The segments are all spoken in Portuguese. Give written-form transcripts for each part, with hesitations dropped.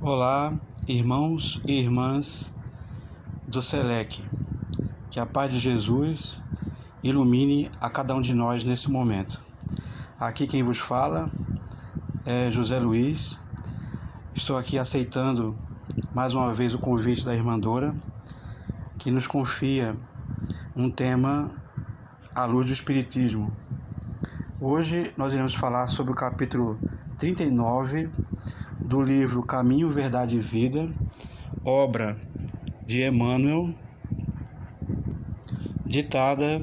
Olá, irmãos e irmãs do SELEC, que a paz de Jesus ilumine a cada um de nós nesse momento. Aqui quem vos fala é José Luiz. Estou aqui aceitando mais uma vez o convite da irmã Dora, que nos confia um tema à luz do Espiritismo. Hoje nós iremos falar sobre o capítulo 39 do livro Caminho, Verdade e Vida, obra de Emmanuel, ditada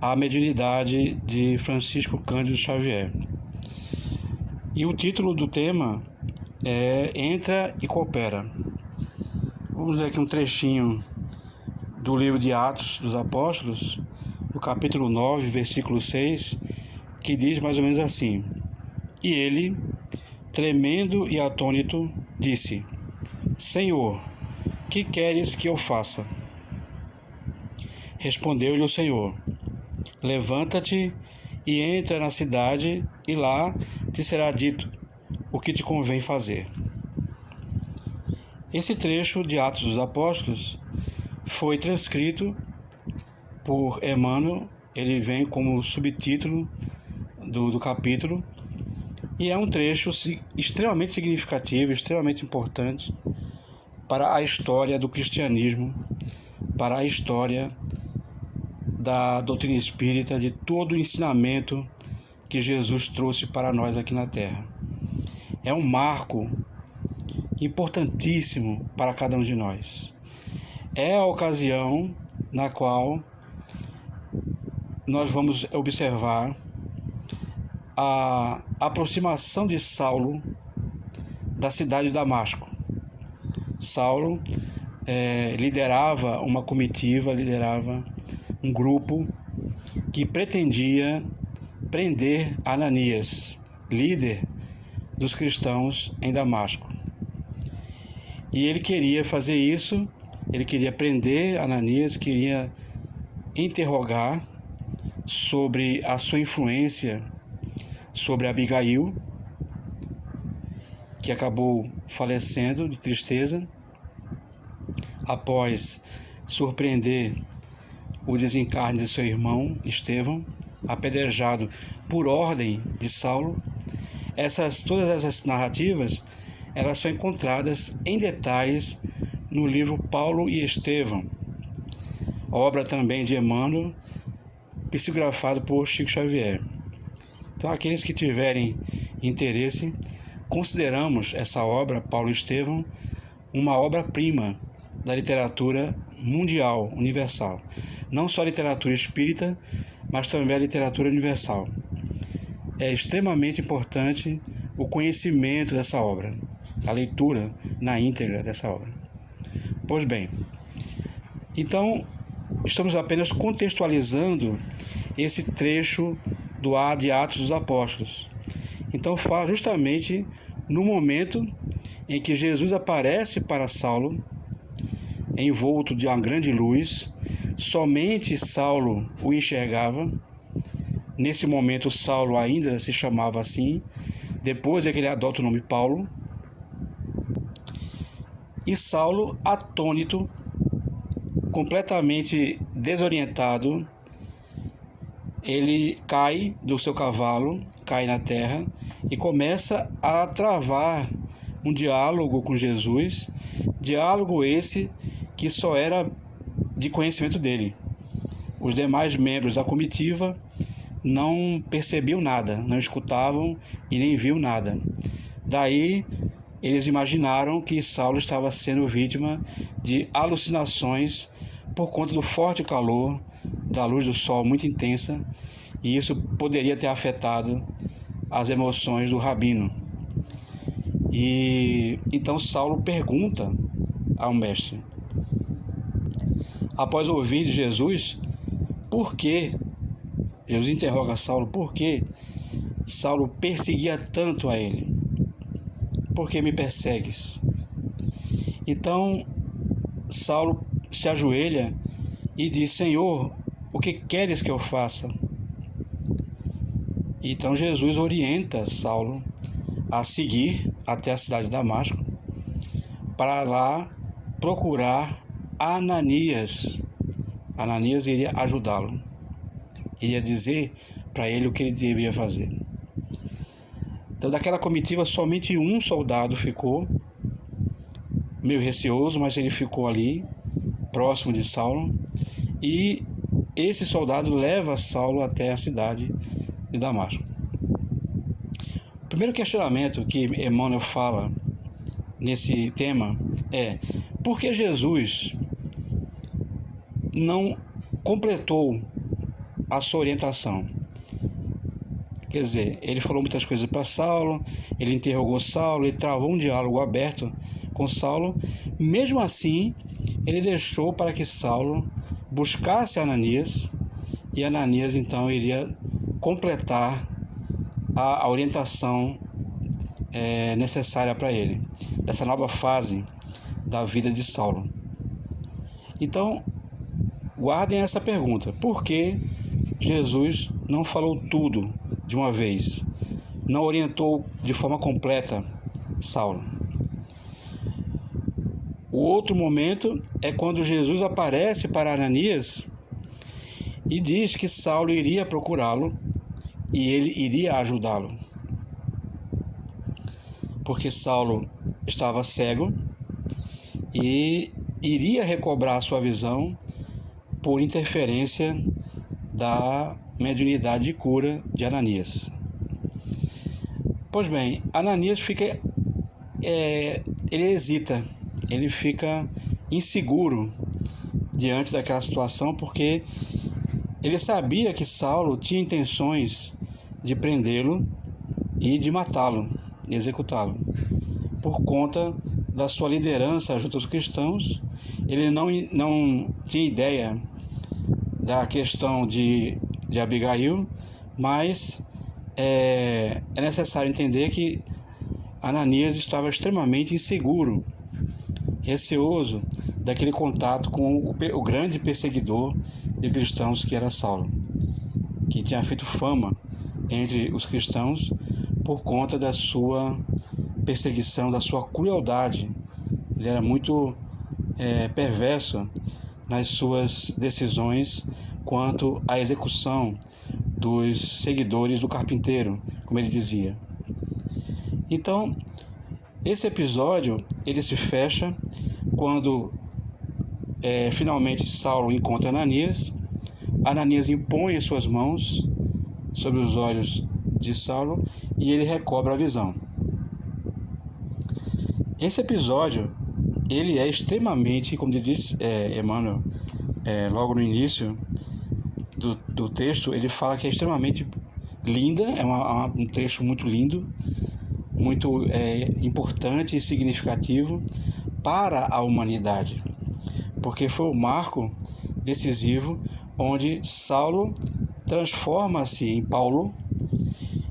à mediunidade de Francisco Cândido Xavier. E o título do tema é Entra e Coopera. Vamos ler aqui um trechinho do livro de Atos dos Apóstolos, do capítulo 9, versículo 6, que diz mais ou menos assim: E ele, tremendo e atônito, disse: Senhor, que queres que eu faça? Respondeu-lhe o Senhor: Levanta-te e entra na cidade, e lá te será dito o que te convém fazer. Esse trecho de Atos dos Apóstolos foi transcrito por Emmanuel. Ele vem como subtítulo do capítulo, e é um trecho extremamente significativo, extremamente importante para a história do cristianismo, para a história da doutrina espírita, de todo o ensinamento que Jesus trouxe para nós aqui na Terra. É um marco importantíssimo para cada um de nós. É a ocasião na qual nós vamos observar a aproximação de Saulo da cidade de Damasco. Saulo liderava uma comitiva, liderava um grupo que pretendia prender Ananias, líder dos cristãos em Damasco. E ele queria fazer isso, ele queria prender Ananias, queria interrogar sobre a sua influência sobre Abigail, que acabou falecendo de tristeza após surpreender o desencarne de seu irmão Estevão, apedrejado por ordem de Saulo. Todas essas narrativas, elas são encontradas em detalhes no livro Paulo e Estevão, obra também de Emmanuel, psicografado por Chico Xavier. Então, aqueles que tiverem interesse, consideramos essa obra, Paulo e Estevão, uma obra-prima da literatura mundial, universal. Não só a literatura espírita, mas também a literatura universal. É extremamente importante o conhecimento dessa obra, a leitura na íntegra dessa obra. Pois bem, então estamos apenas contextualizando esse trecho de Atos dos Apóstolos. Então fala justamente no momento em que Jesus aparece para Saulo, envolto de uma grande luz. Somente Saulo o enxergava. Nesse momento Saulo ainda se chamava assim, depois é que ele adota o nome Paulo. E Saulo, atônito, completamente desorientado, ele cai do seu cavalo, cai na terra e começa a travar um diálogo com Jesus, diálogo esse que só era de conhecimento dele. Os demais membros da comitiva não percebiam nada, não escutavam e nem viam nada. Daí eles imaginaram que Saulo estava sendo vítima de alucinações por conta do forte calor, da luz do sol muito intensa, e isso poderia ter afetado as emoções do rabino. E então Saulo pergunta ao mestre, após ouvir de Jesus, por que Jesus interroga Saulo, por que Saulo perseguia tanto a ele? Por que me persegues? Então Saulo se ajoelha e diz: Senhor, o que queres que eu faça? Então Jesus orienta Saulo a seguir até a cidade de Damasco, para lá procurar Ananias. Ananias iria ajudá-lo, iria dizer para ele o que ele deveria fazer. Então, daquela comitiva, somente um soldado ficou, meio receoso, mas ele ficou ali, próximo de Saulo, e esse soldado leva Saulo até a cidade de Damasco. O primeiro questionamento que Emmanuel fala nesse tema é: por que Jesus não completou a sua orientação? Quer dizer, ele falou muitas coisas para Saulo, ele interrogou Saulo, ele travou um diálogo aberto com Saulo. Mesmo assim, ele deixou para que Saulo buscasse Ananias, e Ananias então iria completar a orientação necessária para ele, dessa nova fase da vida de Saulo. Então, guardem essa pergunta: por que Jesus não falou tudo de uma vez? Não orientou de forma completa Saulo? O outro momento é quando Jesus aparece para Ananias e diz que Saulo iria procurá-lo e ele iria ajudá-lo, porque Saulo estava cego e iria recobrar sua visão por interferência da mediunidade de cura de Ananias. Pois bem, Ananias ele hesita, ele fica inseguro diante daquela situação, porque ele sabia que Saulo tinha intenções de prendê-lo e de matá-lo, de executá-lo. Por conta da sua liderança junto aos cristãos, ele não tinha ideia da questão de Abigail, mas é necessário entender que Ananias estava extremamente inseguro, receoso daquele contato com o grande perseguidor de cristãos que era Saulo, que tinha feito fama entre os cristãos por conta da sua perseguição, da sua crueldade. Ele era muito perverso nas suas decisões quanto à execução dos seguidores do carpinteiro, como ele dizia. Então, esse episódio ele se fecha quando finalmente Saulo encontra Ananias. Ananias impõe as suas mãos sobre os olhos de Saulo e ele recobra a visão. Esse episódio ele é extremamente, como diz Emmanuel, logo no início do texto, ele fala que é extremamente linda, é um trecho muito lindo, muito importante e significativo para a humanidade, porque foi o marco decisivo onde Saulo transforma-se em Paulo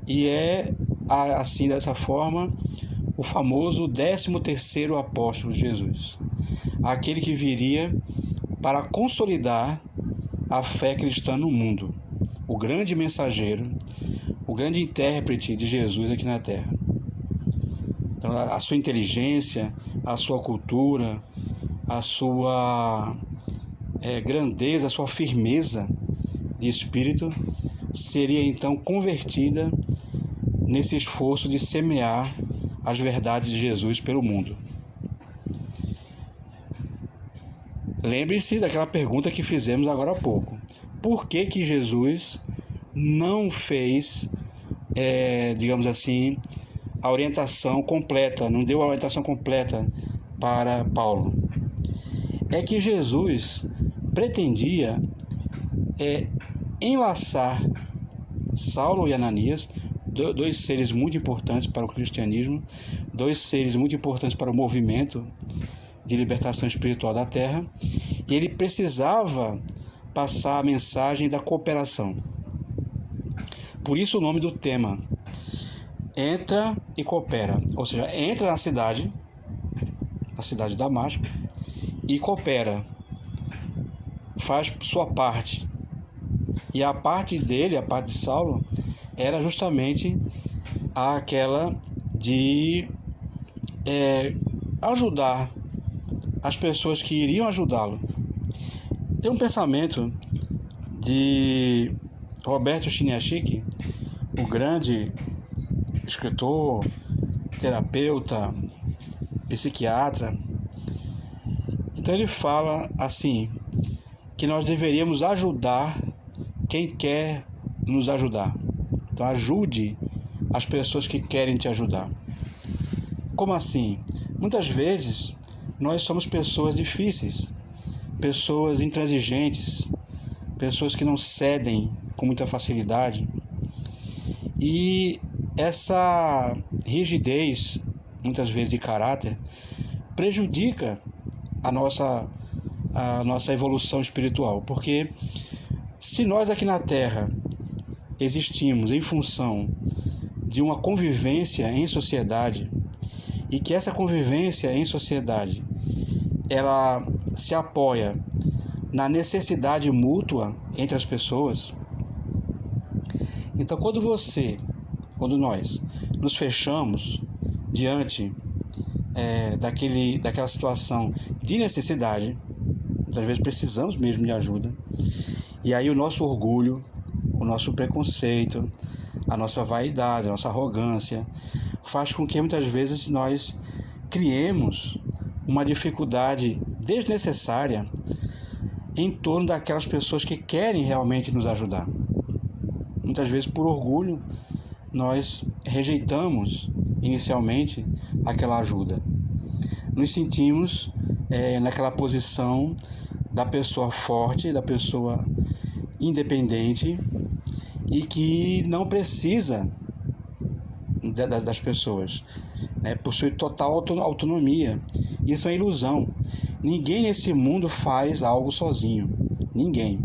e assim, dessa forma, o famoso 13º apóstolo de Jesus, aquele que viria para consolidar a fé cristã no mundo, o grande mensageiro, o grande intérprete de Jesus aqui na Terra. Então, a sua inteligência, a sua cultura, a sua grandeza, a sua firmeza de espírito seria então convertida nesse esforço de semear as verdades de Jesus pelo mundo. Lembre-se daquela pergunta que fizemos agora há pouco: por que Jesus não fez, digamos assim, a orientação completa, não deu a orientação completa para Paulo? É que Jesus pretendia enlaçar Saulo e Ananias, dois seres muito importantes para o cristianismo, dois seres muito importantes para o movimento de libertação espiritual da Terra, e ele precisava passar a mensagem da cooperação. Por isso o nome do tema: entra e coopera, ou seja, entra na cidade de Damasco, e coopera, faz sua parte. E a parte dele, a parte de Saulo, era justamente aquela de ajudar as pessoas que iriam ajudá-lo. Tem um pensamento de Roberto Chiniachik, o grande escritor, terapeuta, psiquiatra. Então ele fala assim, que nós deveríamos ajudar quem quer nos ajudar. Então ajude as pessoas que querem te ajudar. Como assim? Muitas vezes nós somos pessoas difíceis, pessoas intransigentes, pessoas que não cedem com muita facilidade. E essa rigidez, muitas vezes de caráter, prejudica a nossa evolução espiritual. Porque se nós aqui na Terra existimos em função de uma convivência em sociedade, e que essa convivência em sociedade ela se apoia na necessidade mútua entre as pessoas, então quando nós nos fechamos diante daquela situação de necessidade, muitas vezes precisamos mesmo de ajuda, e aí o nosso orgulho, o nosso preconceito, a nossa vaidade, a nossa arrogância, faz com que muitas vezes nós criemos uma dificuldade desnecessária em torno daquelas pessoas que querem realmente nos ajudar. Muitas vezes, por orgulho, nós rejeitamos inicialmente aquela ajuda. Nos sentimos naquela posição da pessoa forte, da pessoa independente e que não precisa das pessoas, possui total autonomia. Isso é ilusão. Ninguém nesse mundo faz algo sozinho. Ninguém.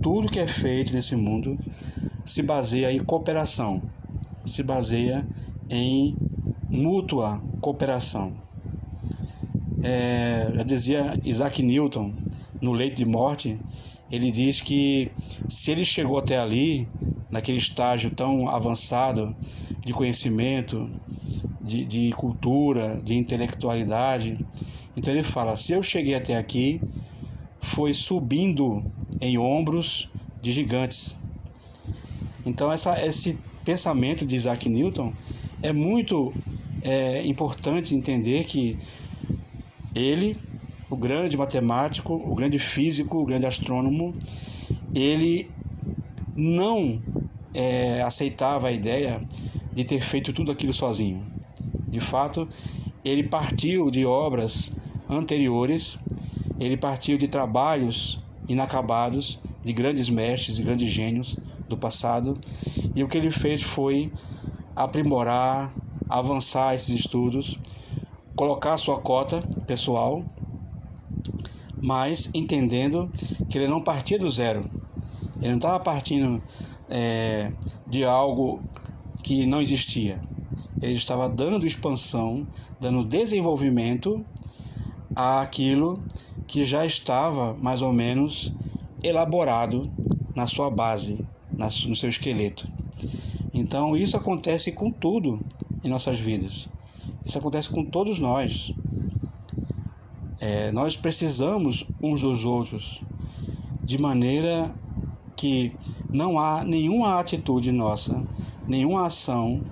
Tudo que é feito nesse mundo se baseia em cooperação, se baseia em mútua cooperação. Já dizia Isaac Newton, no leito de morte, ele diz que se ele chegou até ali, naquele estágio tão avançado de conhecimento, de cultura, de intelectualidade, então ele fala, se eu cheguei até aqui, foi subindo em ombros de gigantes. Então esse pensamento de Isaac Newton é muito importante entender que ele, o grande matemático, o grande físico, o grande astrônomo, ele não aceitava a ideia de ter feito tudo aquilo sozinho. De fato, ele partiu de obras anteriores, ele partiu de trabalhos inacabados, de grandes mestres e grandes gênios do passado, e o que ele fez foi aprimorar, avançar esses estudos, colocar a sua cota pessoal, mas entendendo que ele não partia do zero, ele não estava partindo de algo que não existia. Ele estava dando expansão, dando desenvolvimento àquilo que já estava mais ou menos elaborado na sua base, no seu esqueleto. Então isso acontece com tudo em nossas vidas. Isso acontece com todos nós. Nós precisamos uns dos outros, de maneira que não há nenhuma atitude nossa, nenhuma ação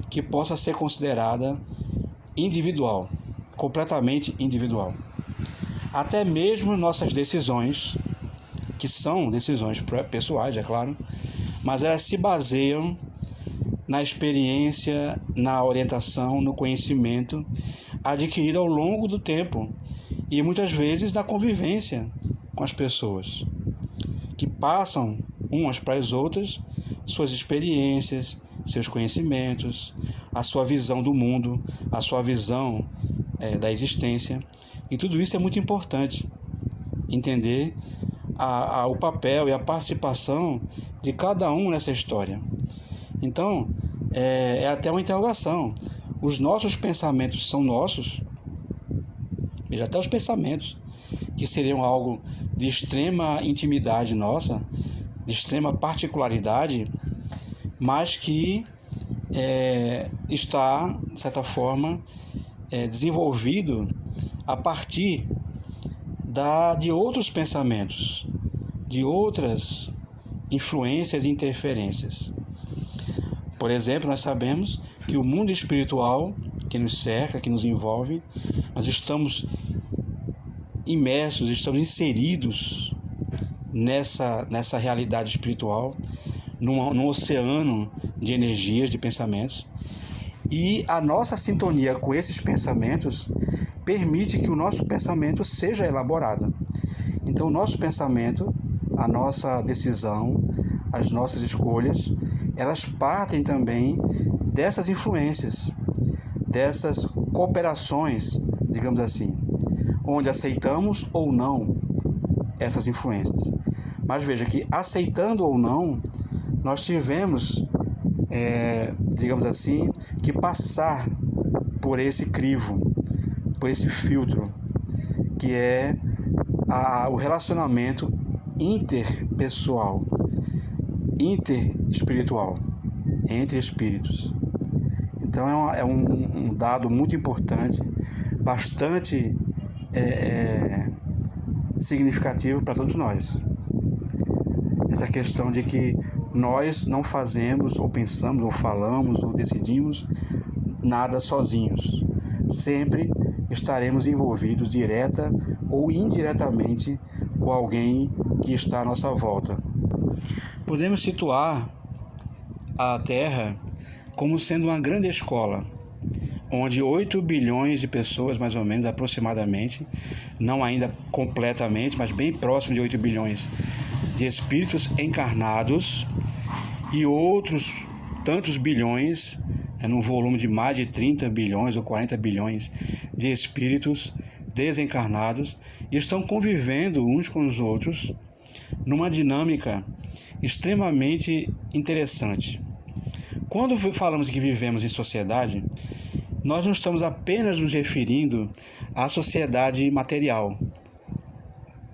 que possa ser considerada individual, completamente individual. Até mesmo nossas decisões, que são decisões pessoais, é claro, mas elas se baseiam na experiência, na orientação, no conhecimento adquirido ao longo do tempo e muitas vezes na convivência com as pessoas, que passam umas para as outras suas experiências, seus conhecimentos, a sua visão do mundo, a sua visão da existência. E tudo isso é muito importante, entender o papel e a participação de cada um nessa história. Então, é até uma interrogação. Os nossos pensamentos são nossos? Veja, até os pensamentos, que seriam algo de extrema intimidade nossa, de extrema particularidade, mas que está, de certa forma, desenvolvido a partir de outros pensamentos, de outras influências e interferências. Por exemplo, nós sabemos que o mundo espiritual que nos cerca, que nos envolve, nós estamos imersos, estamos inseridos nessa realidade espiritual, num oceano de energias, de pensamentos, e a nossa sintonia com esses pensamentos permite que o nosso pensamento seja elaborado. Então, o nosso pensamento, a nossa decisão, as nossas escolhas, elas partem também dessas influências, dessas cooperações, digamos assim, onde aceitamos ou não essas influências. Mas veja que, aceitando ou não, nós tivemos, digamos assim, que passar por esse crivo, por esse filtro, que é o relacionamento interpessoal, interespiritual, entre espíritos. Então é um dado muito importante, bastante significativo para todos nós. Essa questão de que nós não fazemos, ou pensamos, ou falamos, ou decidimos nada sozinhos. Sempre estaremos envolvidos direta ou indiretamente com alguém que está à nossa volta. Podemos situar a Terra como sendo uma grande escola, onde 8 bilhões de pessoas, mais ou menos, aproximadamente, não ainda completamente, mas bem próximo de 8 bilhões de espíritos encarnados e outros tantos bilhões, num volume de mais de 30 bilhões ou 40 bilhões de espíritos desencarnados, estão convivendo uns com os outros numa dinâmica extremamente interessante. Quando falamos que vivemos em sociedade, nós não estamos apenas nos referindo à sociedade material,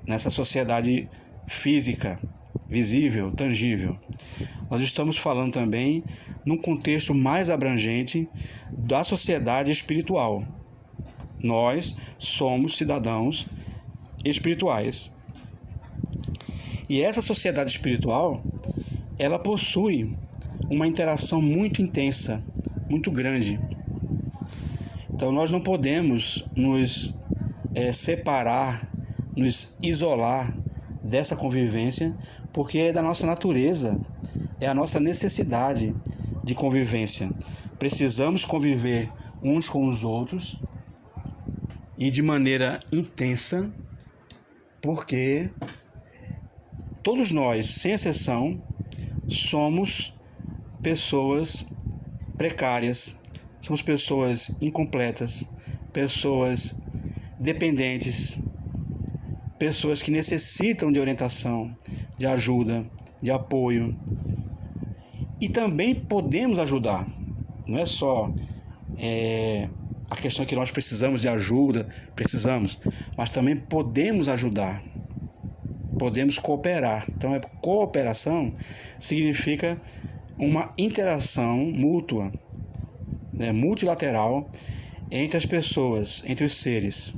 nessa sociedade física, visível, tangível. Nós estamos falando também num contexto mais abrangente da sociedade espiritual. Nós somos cidadãos espirituais. E essa sociedade espiritual, ela possui uma interação muito intensa, muito grande. Então nós não podemos nos separar, nos isolar dessa convivência, porque é da nossa natureza, é a nossa necessidade de convivência. Precisamos conviver uns com os outros e de maneira intensa, porque todos nós, sem exceção, somos pessoas precárias, somos pessoas incompletas, pessoas dependentes, pessoas que necessitam de orientação, de ajuda, de apoio. E também podemos ajudar. Não é só a questão que nós precisamos de ajuda, mas também podemos ajudar. Podemos cooperar. Então, cooperação significa uma interação mútua, multilateral entre as pessoas, entre os seres.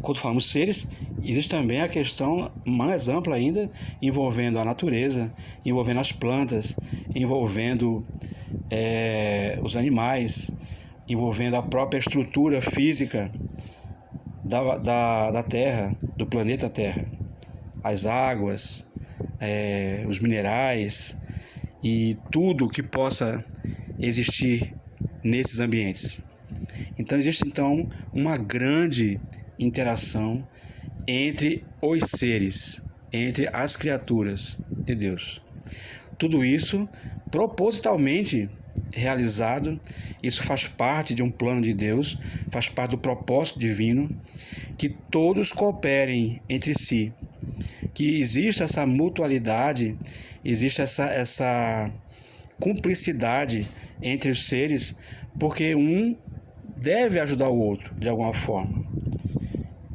Quando falamos seres, existe também a questão mais ampla ainda, envolvendo a natureza, envolvendo as plantas, envolvendo os animais, envolvendo a própria estrutura física da Terra, do planeta Terra, as águas, os minerais e tudo que possa existir nesses ambientes. Então existe uma grande interação entre os seres, entre as criaturas de Deus. Tudo isso propositalmente realizado, isso faz parte de um plano de Deus, faz parte do propósito divino, que todos cooperem entre si, que exista essa mutualidade, existe essa cumplicidade entre os seres, porque um deve ajudar o outro de alguma forma,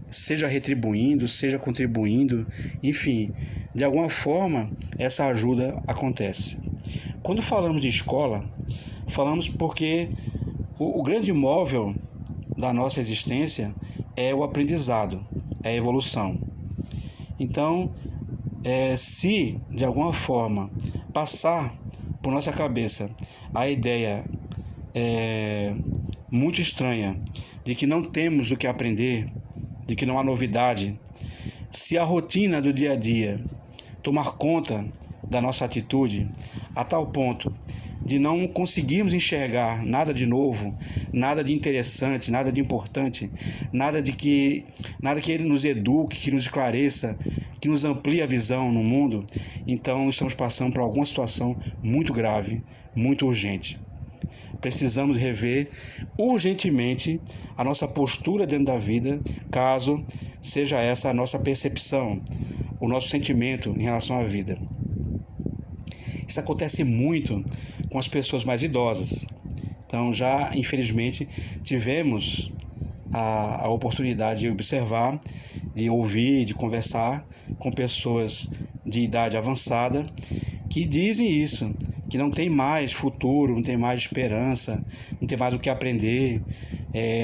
seja retribuindo, seja contribuindo, enfim, de alguma forma essa ajuda acontece. Quando falamos de escola, falamos porque O grande móvel da nossa existência é o aprendizado, é a evolução. Então, se de alguma forma passar por nossa cabeça a ideia muito estranha de que não temos o que aprender, de que não há novidade, se a rotina do dia a dia tomar conta da nossa atitude a tal ponto de não conseguirmos enxergar nada de novo, nada de interessante, nada de importante, nada que ele nos eduque, que nos esclareça, que nos amplie a visão no mundo, então estamos passando por alguma situação muito grave, muito urgente. Precisamos rever urgentemente a nossa postura dentro da vida, caso seja essa a nossa percepção, o nosso sentimento em relação à vida. Isso acontece muito com as pessoas mais idosas. Então, já, infelizmente, tivemos a oportunidade de observar, de ouvir, de conversar com pessoas de idade avançada que dizem isso, que não tem mais futuro, não tem mais esperança, não tem mais o que aprender,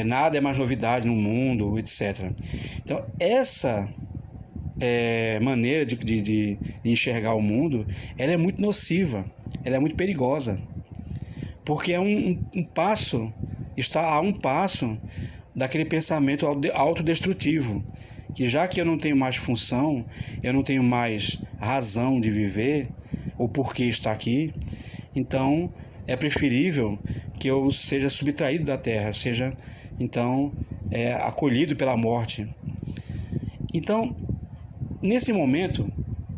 nada é mais novidade no mundo, etc. Então, essa maneira de enxergar o mundo, ela é muito nociva, ela é muito perigosa, porque é está a um passo daquele pensamento autodestrutivo, que já que eu não tenho mais função, eu não tenho mais razão de viver, ou porquê estar aqui, então é preferível que eu seja subtraído da terra, seja então acolhido pela morte. Então, nesse momento,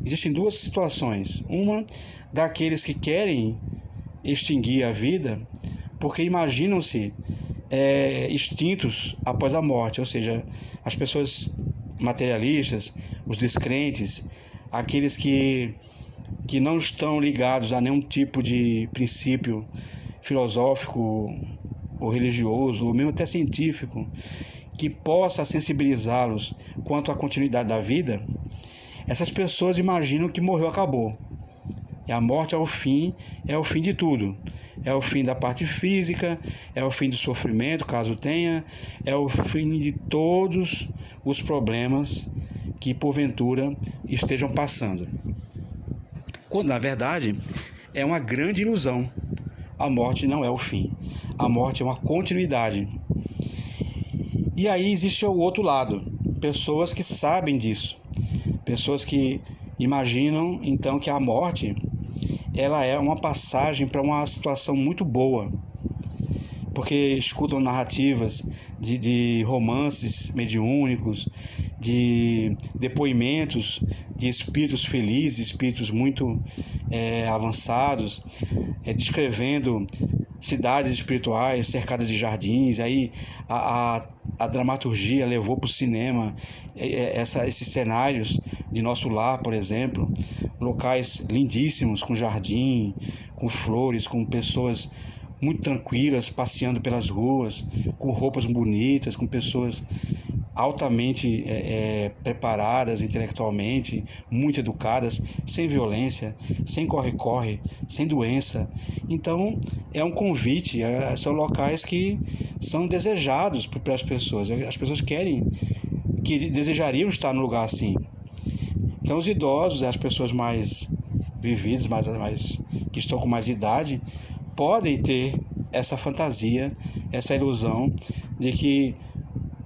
existem duas situações. Uma, daqueles que querem extinguir a vida porque imaginam-se extintos após a morte, ou seja, as pessoas materialistas, os descrentes, aqueles que não estão ligados a nenhum tipo de princípio filosófico ou religioso, ou mesmo até científico, que possa sensibilizá-los quanto à continuidade da vida. Essas pessoas imaginam que morreu, acabou. E a morte é o fim de tudo. É o fim da parte física, é o fim do sofrimento, caso tenha, é o fim de todos os problemas que porventura estejam passando. Quando, na verdade, é uma grande ilusão. A morte não é o fim. A morte é uma continuidade. E aí existe o outro lado. Pessoas que sabem disso. Pessoas que imaginam, então, que a morte ela é uma passagem para uma situação muito boa. Porque escutam narrativas de romances mediúnicos, de depoimentos de espíritos felizes, espíritos muito avançados, descrevendo cidades espirituais cercadas de jardins. Aí a dramaturgia levou para o cinema esses cenários de Nosso Lar, por exemplo, locais lindíssimos, com jardim, com flores, com pessoas muito tranquilas passeando pelas ruas, com roupas bonitas, com pessoas altamente preparadas intelectualmente, muito educadas, sem violência, sem corre-corre, sem doença. Então, é um convite, são locais que são desejados pelas pessoas. As pessoas desejariam estar num lugar assim. Então, os idosos, as pessoas mais vividas, que estão com mais idade, podem ter essa fantasia, essa ilusão de que,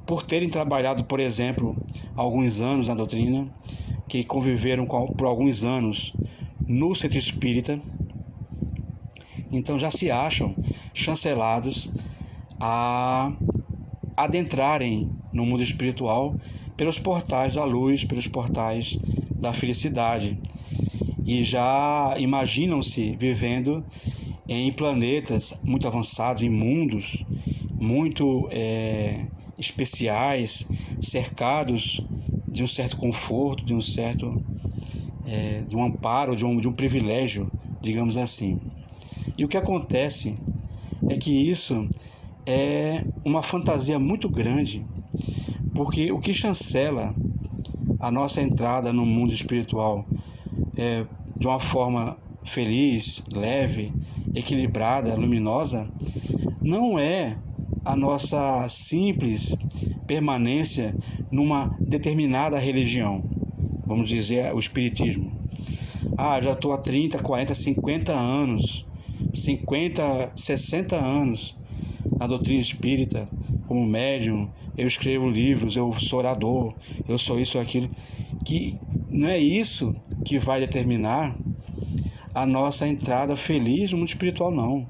por terem trabalhado, por exemplo, alguns anos na doutrina, que conviveram por alguns anos no centro espírita, então já se acham chancelados a adentrarem no mundo espiritual pelos portais da luz, pelos portais da felicidade, e já imaginam-se vivendo em planetas muito avançados, em mundos muito especiais, cercados de um certo conforto, de um amparo, de um privilégio, digamos assim. E o que acontece é que isso é uma fantasia muito grande, porque o que chancela a nossa entrada no mundo espiritual de uma forma feliz, leve, equilibrada, luminosa, não é a nossa simples permanência numa determinada religião, vamos dizer o espiritismo. Já estou há 30, 40, 50 anos, 50, 60 anos na doutrina espírita, como médium, eu escrevo livros, eu sou orador, eu sou isso ou aquilo, que não é isso que vai determinar a nossa entrada feliz no mundo espiritual, não.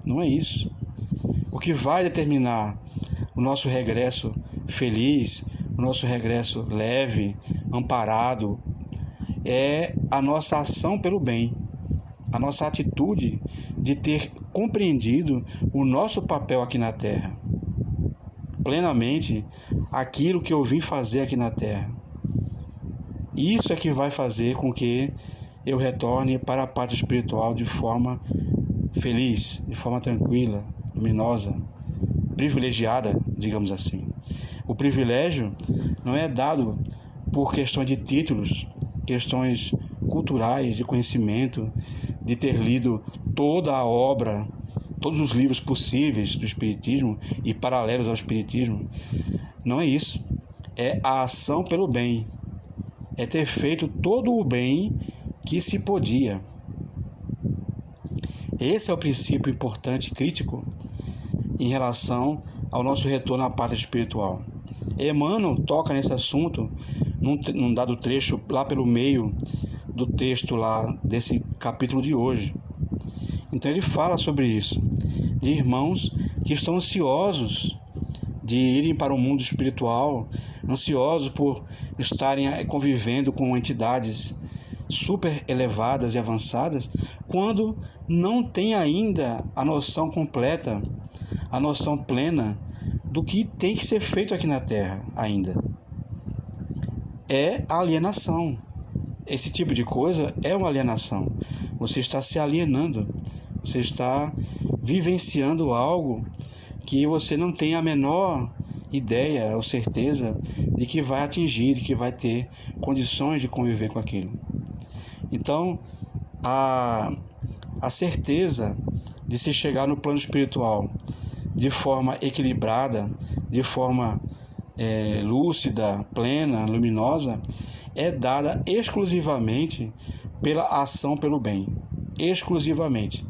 Não é isso. O que vai determinar o nosso regresso feliz, o nosso regresso leve, amparado, é a nossa ação pelo bem, a nossa atitude de ter compreendido o nosso papel aqui na Terra, plenamente aquilo que eu vim fazer aqui na Terra. Isso é que vai fazer com que eu retorne para a pátria espiritual de forma feliz, de forma tranquila, luminosa, privilegiada, digamos assim. O privilégio não é dado por questões de títulos, questões culturais, de conhecimento, de ter lido toda a obra, todos os livros possíveis do Espiritismo e paralelos ao Espiritismo. Não é isso. É a ação pelo bem. É ter feito todo o bem que se podia. Esse é o princípio importante, crítico, em relação ao nosso retorno à pátria espiritual. Emmanuel toca nesse assunto num dado trecho lá pelo meio do texto lá desse capítulo de hoje. Então ele fala sobre isso, de irmãos que estão ansiosos de irem para o mundo espiritual, ansiosos por estarem convivendo com entidades super elevadas e avançadas, quando não tem ainda a noção completa, a noção plena do que tem que ser feito aqui na Terra ainda. É a alienação. Esse tipo de coisa é uma alienação. Você está se alienando, você está vivenciando algo que você não tem a menor ideia ou certeza de que vai atingir, de que vai ter condições de conviver com aquilo. Então, a certeza de se chegar no plano espiritual de forma equilibrada, de forma lúcida, plena, luminosa, é dada exclusivamente pela ação pelo bem. Exclusivamente.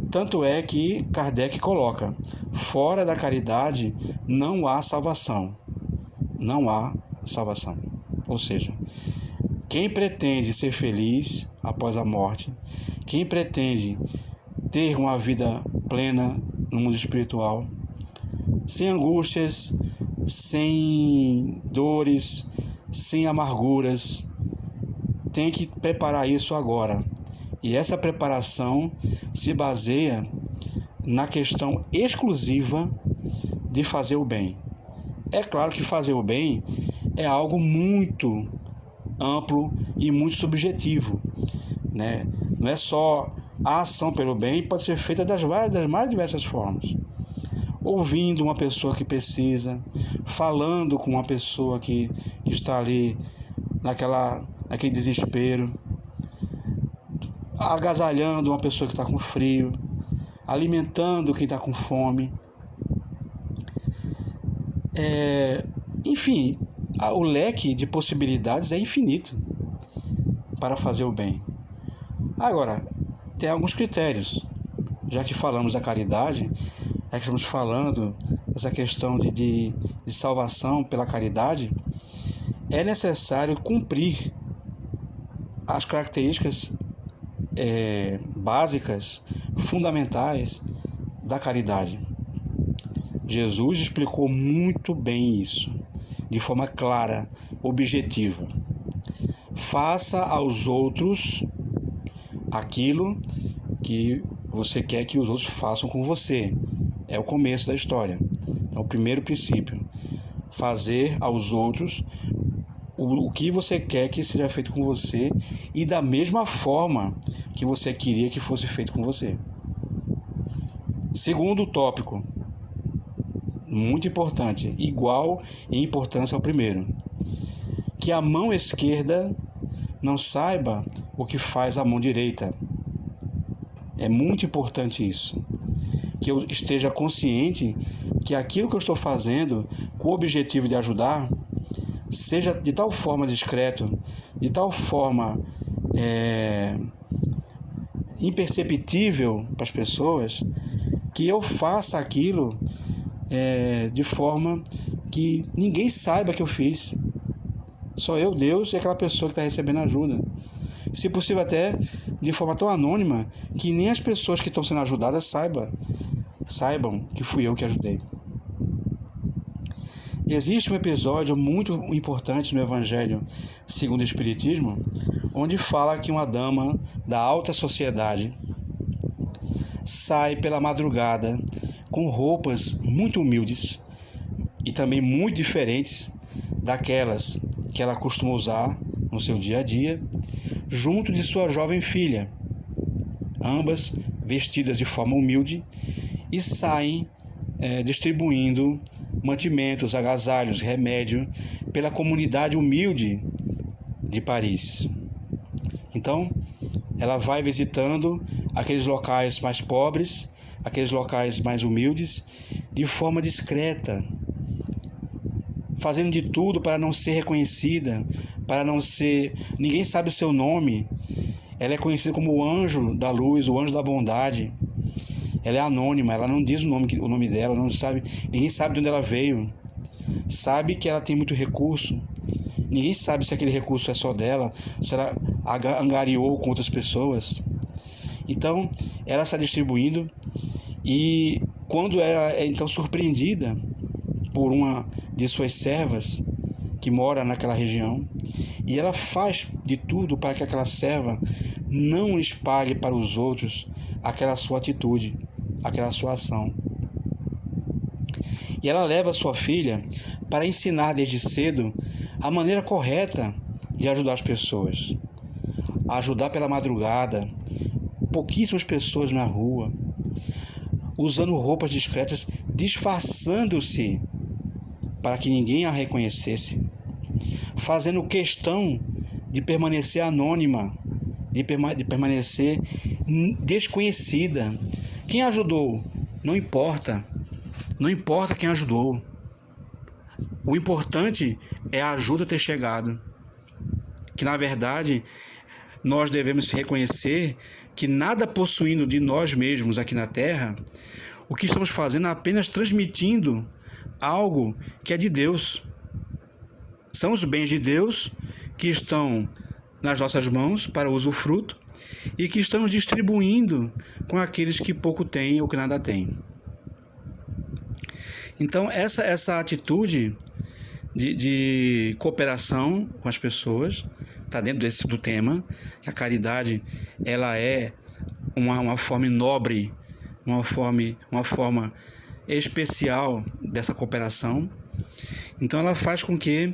Tanto é que Kardec coloca: fora da caridade não há salvação. Não há salvação. Ou seja, quem pretende ser feliz após a morte, quem pretende ter uma vida plena no mundo espiritual, sem angústias, sem dores, sem amarguras, tem que preparar isso agora. E essa preparação se baseia na questão exclusiva de fazer o bem. É claro que fazer o bem é algo muito amplo e muito subjetivo, né? Não é só a ação pelo bem, pode ser feita das mais diversas formas. Ouvindo uma pessoa que precisa, falando com uma pessoa que está ali naquele desespero, agasalhando uma pessoa que está com frio, alimentando quem está com fome. Enfim, o leque de possibilidades é infinito para fazer o bem. Agora, tem alguns critérios. Já que falamos da caridade, já que estamos falando dessa questão de salvação pela caridade, é necessário cumprir as características básicas, fundamentais da caridade. Jesus explicou muito bem isso, de forma clara, objetiva. Faça aos outros aquilo que você quer que os outros façam com você. É o começo da história. É o primeiro princípio. Fazer aos outros o que você quer que seja feito com você e da mesma forma que você queria que fosse feito com você. Segundo tópico, muito importante, igual em importância ao primeiro, que a mão esquerda não saiba o que faz a mão direita. É muito importante isso. que eu esteja consciente que aquilo que eu estou fazendo com o objetivo de ajudar seja de tal forma discreto, de tal forma imperceptível para as pessoas, que eu faça aquilo de forma que ninguém saiba que eu fiz. Só eu, Deus e aquela pessoa que está recebendo ajuda. Se possível até de forma tão anônima que nem as pessoas que estão sendo ajudadas saibam que fui eu que ajudei. Existe um episódio muito importante no Evangelho segundo o Espiritismo, onde fala que uma dama da alta sociedade sai pela madrugada com roupas muito humildes e também muito diferentes daquelas que ela costuma usar no seu dia a dia, junto de sua jovem filha, ambas vestidas de forma humilde, e saem distribuindo mantimentos, agasalhos, remédio pela comunidade humilde de Paris. Então, ela vai visitando aqueles locais mais pobres, aqueles locais mais humildes, de forma discreta, fazendo de tudo para não ser reconhecida, para não ser... Ninguém sabe o seu nome. Ela é conhecida como o anjo da luz, o anjo da bondade. Ela é anônima, ela não diz o nome dela, não sabe, ninguém sabe de onde ela veio. Sabe que ela tem muito recurso. Ninguém sabe se aquele recurso é só dela, se ela angariou com outras pessoas. Então, ela está distribuindo, e quando ela é então surpreendida por uma de suas servas que mora naquela região, e ela faz de tudo para que aquela serva não espalhe para os outros aquela sua atitude, aquela sua ação. E ela leva a sua filha para ensinar desde cedo a maneira correta de ajudar as pessoas. A ajudar pela madrugada, pouquíssimas pessoas na rua, usando roupas discretas, disfarçando-se para que ninguém a reconhecesse, fazendo questão de permanecer anônima, de permanecer desconhecida. Quem ajudou? Não importa. Não importa quem ajudou. O importante é a ajuda ter chegado. Que, na verdade, nós devemos reconhecer que nada possuindo de nós mesmos aqui na Terra, o que estamos fazendo é apenas transmitindo algo que é de Deus. São os bens de Deus que estão nas nossas mãos para usufruto e que estamos distribuindo com aqueles que pouco têm ou que nada têm. Então, essa atitude de cooperação com as pessoas está dentro do tema. A caridade, ela é uma forma nobre, uma forma especial dessa cooperação. Então, ela faz com que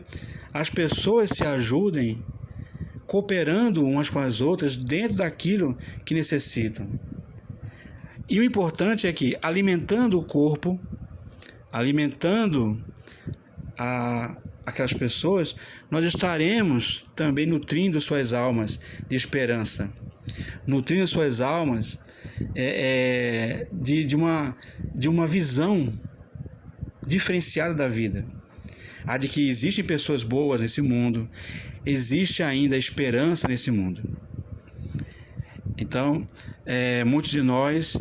as pessoas se ajudem cooperando umas com as outras dentro daquilo que necessitam. E o importante é que, alimentando o corpo, alimentando aquelas pessoas, nós estaremos também nutrindo suas almas de esperança, nutrindo suas almas de uma visão diferenciada da vida. A de que existem pessoas boas nesse mundo, existe ainda esperança nesse mundo. Então, muitos de nós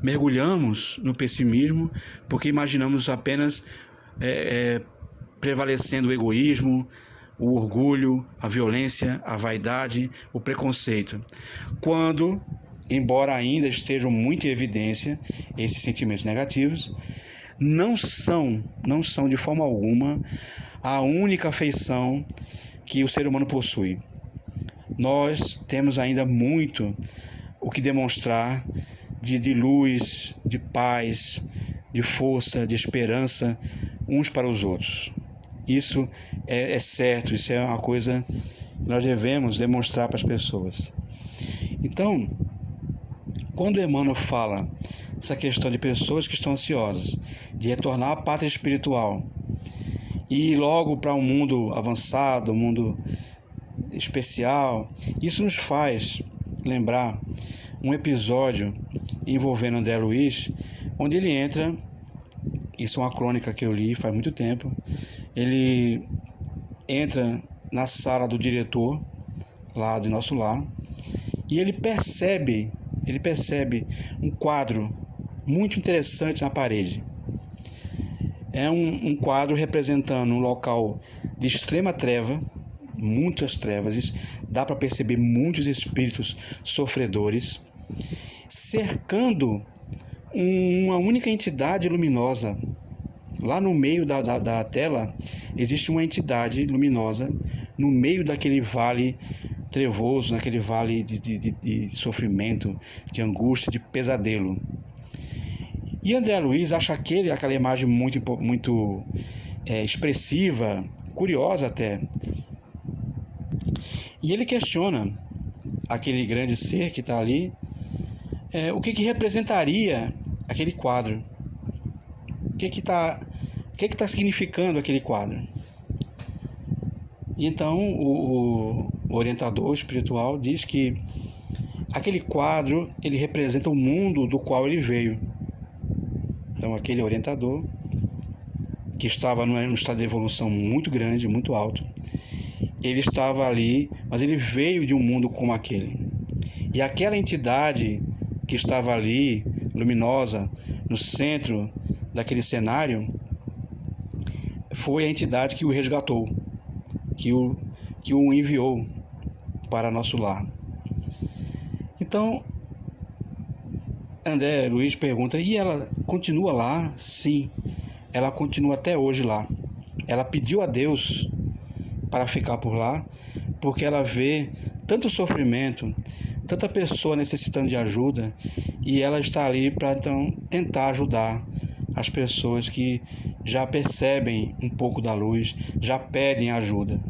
mergulhamos no pessimismo porque imaginamos apenas prevalecendo o egoísmo, o orgulho, a violência, a vaidade, o preconceito. Quando, embora ainda estejam muito em evidência esses sentimentos negativos, não são de forma alguma a única afeição que o ser humano possui. Nós temos ainda muito o que demonstrar de luz, de paz, de força, de esperança uns para os outros. Isso é certo, isso é uma coisa que nós devemos demonstrar para as pessoas. Então, quando Emmanuel fala essa questão de pessoas que estão ansiosas, de retornar à pátria espiritual e ir logo para um mundo avançado, um mundo especial, isso nos faz lembrar um episódio envolvendo André Luiz, onde ele entra. Isso é uma crônica que eu li faz muito tempo. Ele entra na sala do diretor lá do nosso lar e ele percebe um quadro muito interessante na parede. É um quadro representando um local de extrema treva, muitas trevas, isso dá para perceber muitos espíritos sofredores, cercando uma única entidade luminosa. Lá no meio da tela existe uma entidade luminosa, no meio daquele vale trevoso, naquele vale de sofrimento, de angústia, de pesadelo. E André Luiz acha aquela imagem muito expressiva, curiosa até. E ele questiona aquele grande ser que está ali, o que representaria aquele quadro, o que está significando aquele quadro. E então o orientador espiritual diz que aquele quadro ele representa o mundo do qual ele veio. Então aquele orientador, que estava num estado de evolução muito grande, muito alto, ele estava ali, mas ele veio de um mundo como aquele. E aquela entidade que estava ali, luminosa, no centro daquele cenário, foi a entidade que o resgatou, que o enviou para nosso lar. Então, André Luiz pergunta, e ela continua lá? Sim, ela continua até hoje lá. Ela pediu a Deus para ficar por lá, porque ela vê tanto sofrimento, tanta pessoa necessitando de ajuda, e ela está ali para então tentar ajudar as pessoas que já percebem um pouco da luz, já pedem ajuda,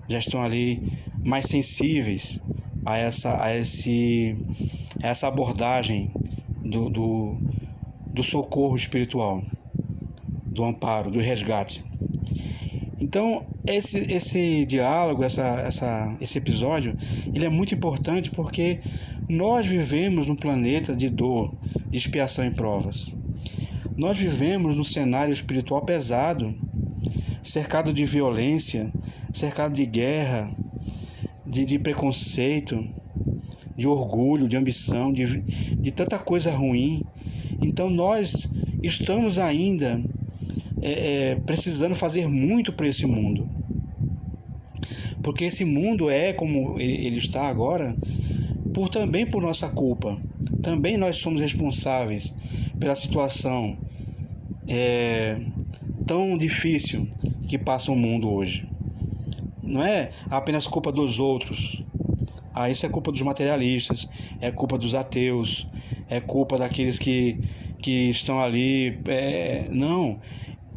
já estão ali mais sensíveis a essa abordagem do socorro espiritual, do amparo, do resgate. Então, esse diálogo, esse episódio, ele é muito importante porque nós vivemos num planeta de dor, de expiação e provas. Nós vivemos num cenário espiritual pesado, cercado de violência, cercado de guerra, de preconceito, de orgulho, de ambição, de tanta coisa ruim. Então nós estamos ainda precisando fazer muito para esse mundo. Porque esse mundo é como ele está agora, também por nossa culpa. Também nós somos responsáveis pela situação tão difícil que passa o mundo hoje. Não é apenas culpa dos outros. Isso é culpa dos materialistas, é culpa dos ateus, é culpa daqueles que estão ali. Não,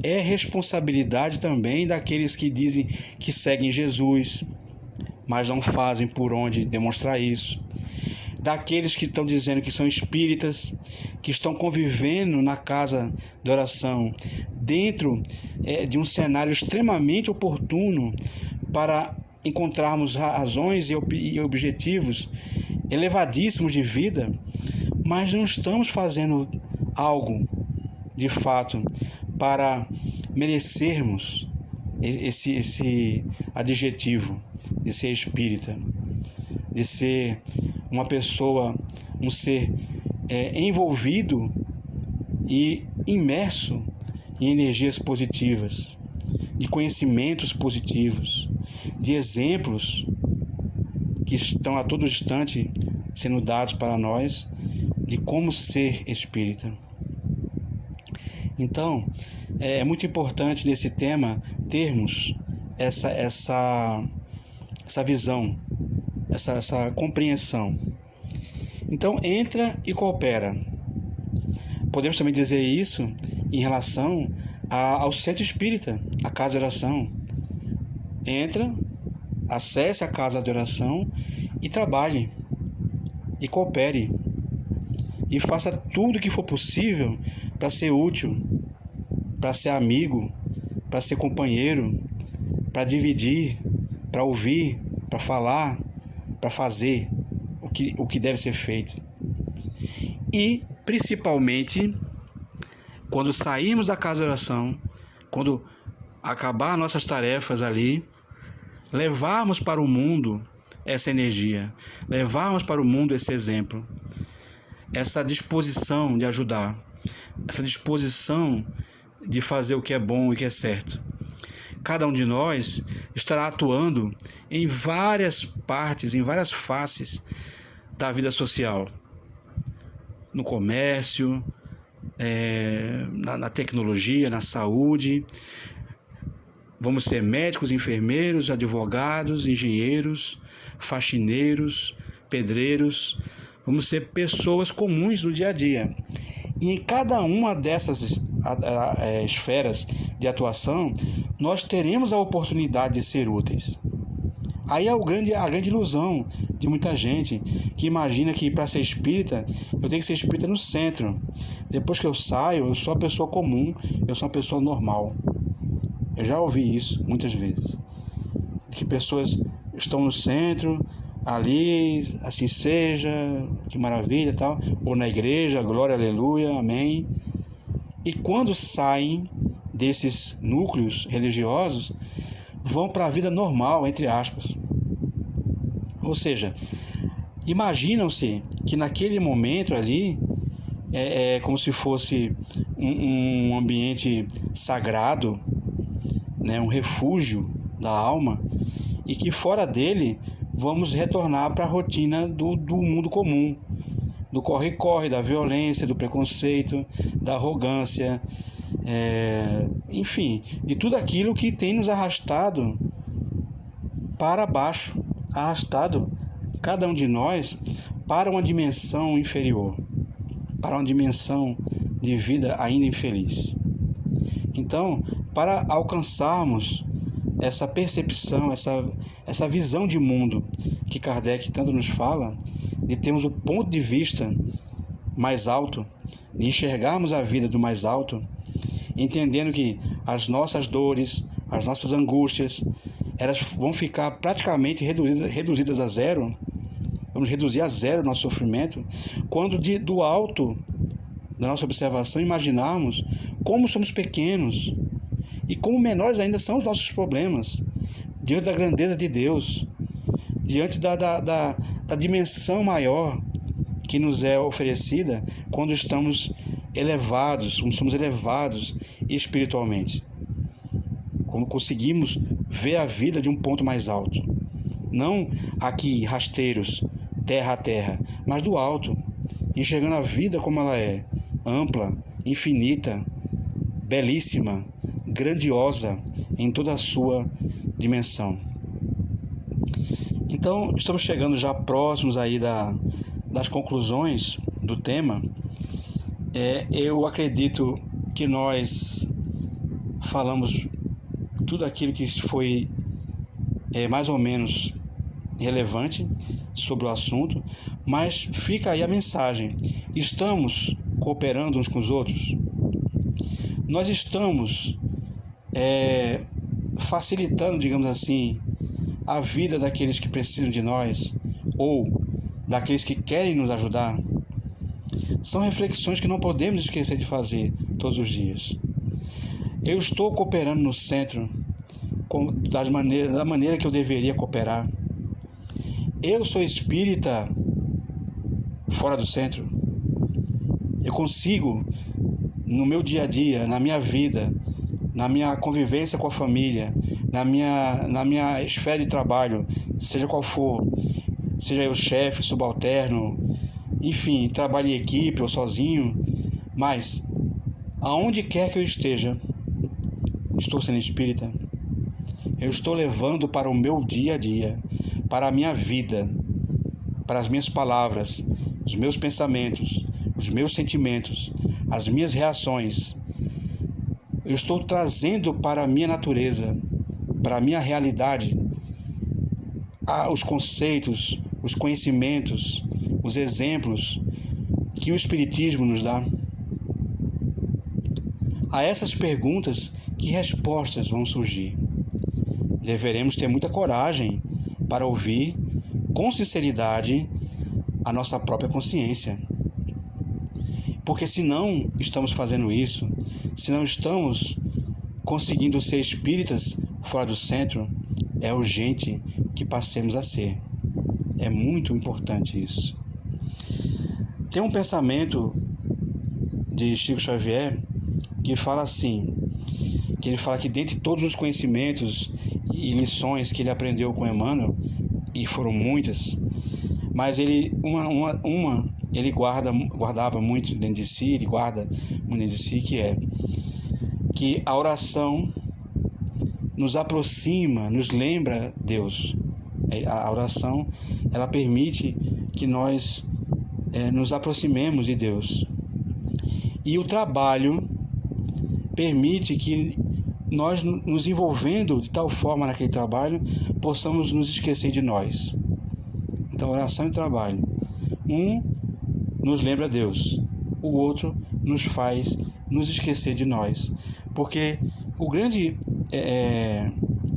é responsabilidade também daqueles que dizem que seguem Jesus, mas não fazem por onde demonstrar isso. Daqueles que estão dizendo que são espíritas, que estão convivendo na casa de oração, dentro de um cenário extremamente oportuno para encontrarmos razões e objetivos elevadíssimos de vida, mas não estamos fazendo algo, de fato, para merecermos esse adjetivo de ser espírita, de ser uma pessoa, um ser envolvido e imerso em energias positivas, de conhecimentos positivos, de exemplos que estão a todo instante sendo dados para nós de como ser espírita. Então, é muito importante nesse tema termos essa visão, essa compreensão. Então, entra e coopera. Podemos também dizer isso em relação ao centro espírita, a casa de oração. Entra, acesse a casa de oração e trabalhe, e coopere, e faça tudo o que for possível para ser útil, para ser amigo, para ser companheiro, para dividir, para ouvir, para falar, para fazer o que deve ser feito. E, principalmente, quando sairmos da casa de oração, quando acabar nossas tarefas ali, levarmos para o mundo essa energia, levarmos para o mundo esse exemplo, essa disposição de ajudar, essa disposição de fazer o que é bom e o que é certo. Cada um de nós estará atuando em várias partes, em várias faces da vida social, no comércio, na tecnologia, na saúde. Vamos ser médicos, enfermeiros, advogados, engenheiros, faxineiros, pedreiros. Vamos ser pessoas comuns no dia a dia. E em cada uma dessas esferas de atuação, nós teremos a oportunidade de ser úteis. Aí é a grande ilusão de muita gente que imagina que para ser espírita, eu tenho que ser espírita no centro. Depois que eu saio, eu sou uma pessoa comum, eu sou uma pessoa normal. Eu já ouvi isso muitas vezes. Que pessoas estão no centro, ali, assim seja, que maravilha e tal, ou na igreja, glória, aleluia, amém. E quando saem desses núcleos religiosos, vão para a vida normal, entre aspas. Ou seja, imaginam-se que naquele momento ali é como se fosse um ambiente sagrado, né, um refúgio da alma, e que fora dele vamos retornar para a rotina do mundo comum, do corre-corre, da violência, do preconceito, da arrogância, enfim, de tudo aquilo que tem nos arrastado para baixo, arrastado cada um de nós para uma dimensão inferior, para uma dimensão de vida ainda infeliz. Então, para alcançarmos essa percepção, essa visão de mundo que Kardec tanto nos fala, de termos o ponto de vista mais alto, de enxergarmos a vida do mais alto, entendendo que as nossas dores, as nossas angústias, elas vão ficar praticamente reduzidas a zero, vamos reduzir a zero o nosso sofrimento, quando do alto da nossa observação imaginarmos como somos pequenos e como menores ainda são os nossos problemas diante da grandeza de Deus, diante da dimensão maior que nos é oferecida quando estamos elevados, quando somos elevados espiritualmente, quando conseguimos ver a vida de um ponto mais alto, não aqui rasteiros, terra a terra, mas do alto, enxergando a vida como ela é, ampla, infinita, belíssima, grandiosa em toda a sua dimensão. Então, estamos chegando já próximos aí das conclusões do tema. Eu acredito que nós falamos tudo aquilo que foi mais ou menos relevante sobre o assunto, mas fica aí a mensagem. Estamos cooperando uns com os outros? Nós estamos facilitando, digamos assim, a vida daqueles que precisam de nós ou daqueles que querem nos ajudar? São reflexões que não podemos esquecer de fazer todos os dias. Eu estou cooperando no centro da maneira que eu deveria cooperar? Eu sou espírita fora do centro? Eu consigo, no meu dia a dia, na minha vida, na minha convivência com a família, na minha esfera de trabalho, seja qual for, seja eu chefe, subalterno, enfim, trabalho em equipe ou sozinho, mas aonde quer que eu esteja, estou sendo espírita? Eu estou levando para o meu dia a dia, para a minha vida, para as minhas palavras, os meus pensamentos, os meus sentimentos, as minhas reações. Eu estou trazendo para a minha natureza, para a minha realidade, os conceitos, os conhecimentos, os exemplos que o Espiritismo nos dá. A essas perguntas, que respostas vão surgir? Deveremos ter muita coragem para ouvir com sinceridade a nossa própria consciência. Porque se não estamos fazendo isso, se não estamos conseguindo ser espíritas fora do centro, é urgente que passemos a ser. É muito importante isso. Tem um pensamento de Chico Xavier que fala assim, que ele fala que dentre todos os conhecimentos e lições que ele aprendeu com Emmanuel, e foram muitas, mas ele ele guardava muito dentro de si, ele guarda muito dentro de si, que a oração nos aproxima, nos lembra Deus. A oração, ela permite que nós nos aproximemos de Deus. E o trabalho permite que nós, nos envolvendo de tal forma naquele trabalho, possamos nos esquecer de nós. Então, oração e trabalho. Um nos lembra Deus, o outro nos faz nos esquecer de nós. Porque o grande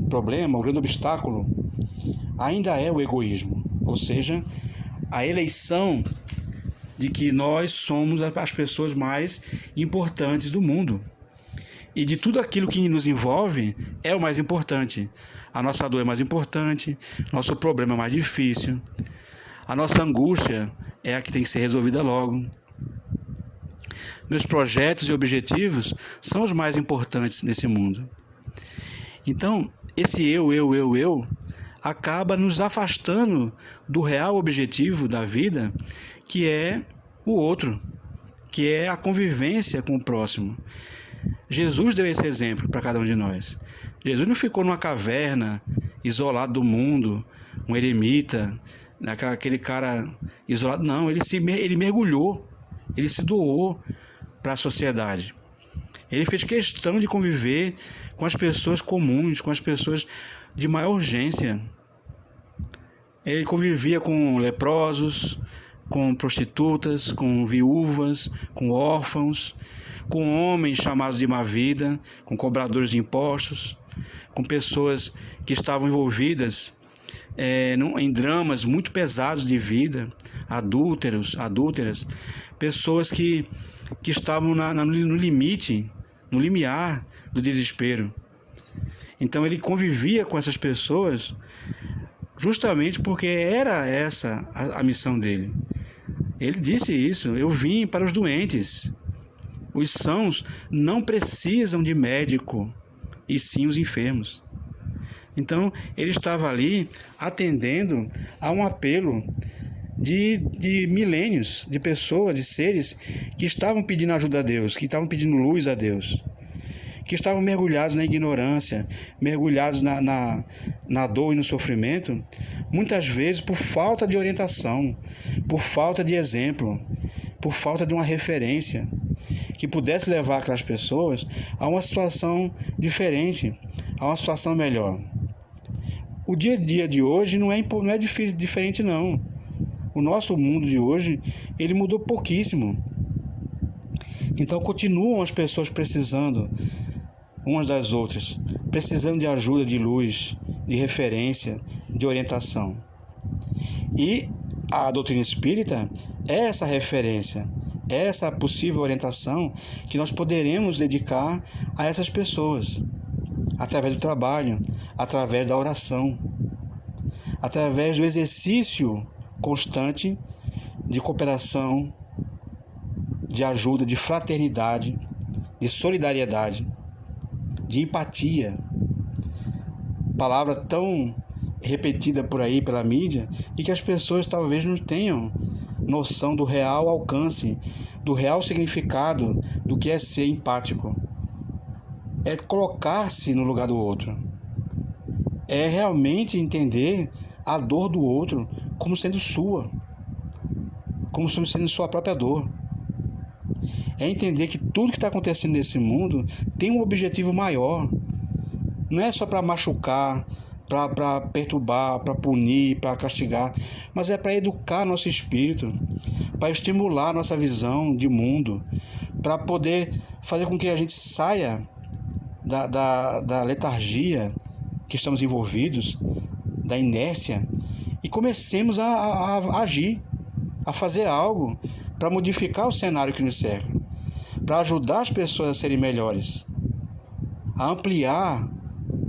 problema, o grande obstáculo, ainda é o egoísmo, ou seja, a eleição de que nós somos as pessoas mais importantes do mundo. E de tudo aquilo que nos envolve, é o mais importante. A nossa dor é mais importante, nosso problema é mais difícil, a nossa angústia é a que tem que ser resolvida logo. Meus projetos e objetivos são os mais importantes nesse mundo. Então, esse eu, acaba nos afastando do real objetivo da vida, que é o outro, que é a convivência com o próximo. Jesus deu esse exemplo para cada um de nós. Jesus não ficou numa caverna, isolado do mundo, um eremita, aquele cara isolado. Não, ele mergulhou, ele se doou para a sociedade. Ele fez questão de conviver com as pessoas comuns, com as pessoas de maior urgência. Ele convivia com leprosos, com prostitutas, com viúvas, com órfãos, com homens chamados de má vida, com cobradores de impostos, com pessoas que estavam envolvidas em dramas muito pesados de vida, adúlteras, pessoas que estavam no limite, no limiar do desespero. Então ele convivia com essas pessoas justamente porque era essa a missão dele. Ele disse isso: eu vim para os doentes. Os sãos não precisam de médico, e sim os enfermos. Então, ele estava ali atendendo a um apelo de milênios, de pessoas, de seres que estavam pedindo ajuda a Deus, que estavam pedindo luz a Deus, que estavam mergulhados na ignorância, mergulhados na dor e no sofrimento, muitas vezes por falta de orientação, por falta de exemplo, por falta de uma referência que pudesse levar aquelas pessoas a uma situação diferente, a uma situação melhor. O dia a dia de hoje não é diferente, não. O nosso mundo de hoje, ele mudou pouquíssimo. Então, continuam as pessoas precisando umas das outras, precisando de ajuda, de luz, de referência, de orientação. E a doutrina espírita é essa referência, é essa possível orientação que nós poderemos dedicar a essas pessoas, através do trabalho, através da oração, através do exercício constante de cooperação, de ajuda, de fraternidade, de solidariedade, de empatia. Palavra tão repetida por aí pela mídia e que as pessoas talvez não tenham noção do real alcance, do real significado do que é ser empático. É colocar-se no lugar do outro. É realmente entender a dor do outro como sendo sua, como sendo sua própria dor. É entender que tudo que está acontecendo nesse mundo tem um objetivo maior. Não é só para machucar, para perturbar, para punir, para castigar, mas é para educar nosso espírito, para estimular nossa visão de mundo, para poder fazer com que a gente saia da letargia que estamos envolvidos, da inércia, e comecemos a agir, a fazer algo para modificar o cenário que nos cerca, para ajudar as pessoas a serem melhores, a ampliar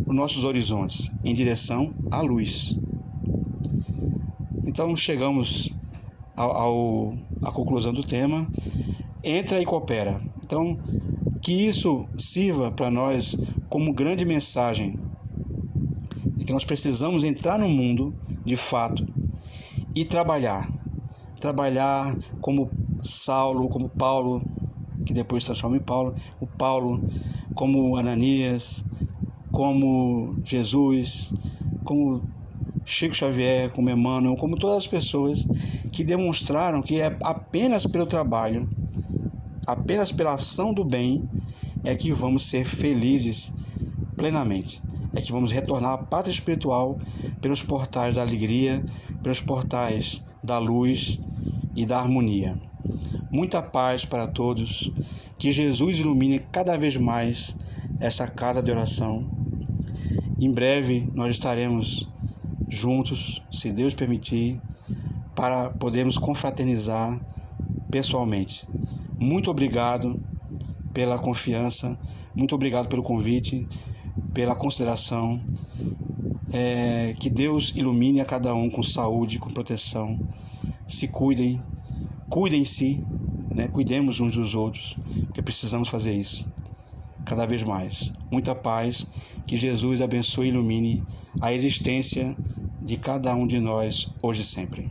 os nossos horizontes em direção à luz. Então chegamos à conclusão do tema. Entra e coopera. Então, que isso sirva para nós como grande mensagem de que nós precisamos entrar no mundo de fato e trabalhar como Saulo, como Paulo, que depois se transforma em Paulo, o Paulo, como Ananias, como Jesus, como Chico Xavier, como Emmanuel, como todas as pessoas que demonstraram que é apenas pelo trabalho, apenas pela ação do bem, é que vamos ser felizes plenamente. É que vamos retornar à pátria espiritual pelos portais da alegria, pelos portais da luz e da harmonia. Muita paz para todos. Que Jesus ilumine cada vez mais essa casa de oração. Em breve nós estaremos juntos, se Deus permitir, para podermos confraternizar pessoalmente. Muito obrigado pela confiança, muito obrigado pelo convite, pela consideração. Que Deus ilumine a cada um com saúde, com proteção. Se cuidem, cuidem-se, cuidemos uns dos outros, porque precisamos fazer isso cada vez mais. Muita paz, que Jesus abençoe e ilumine a existência de cada um de nós, hoje e sempre.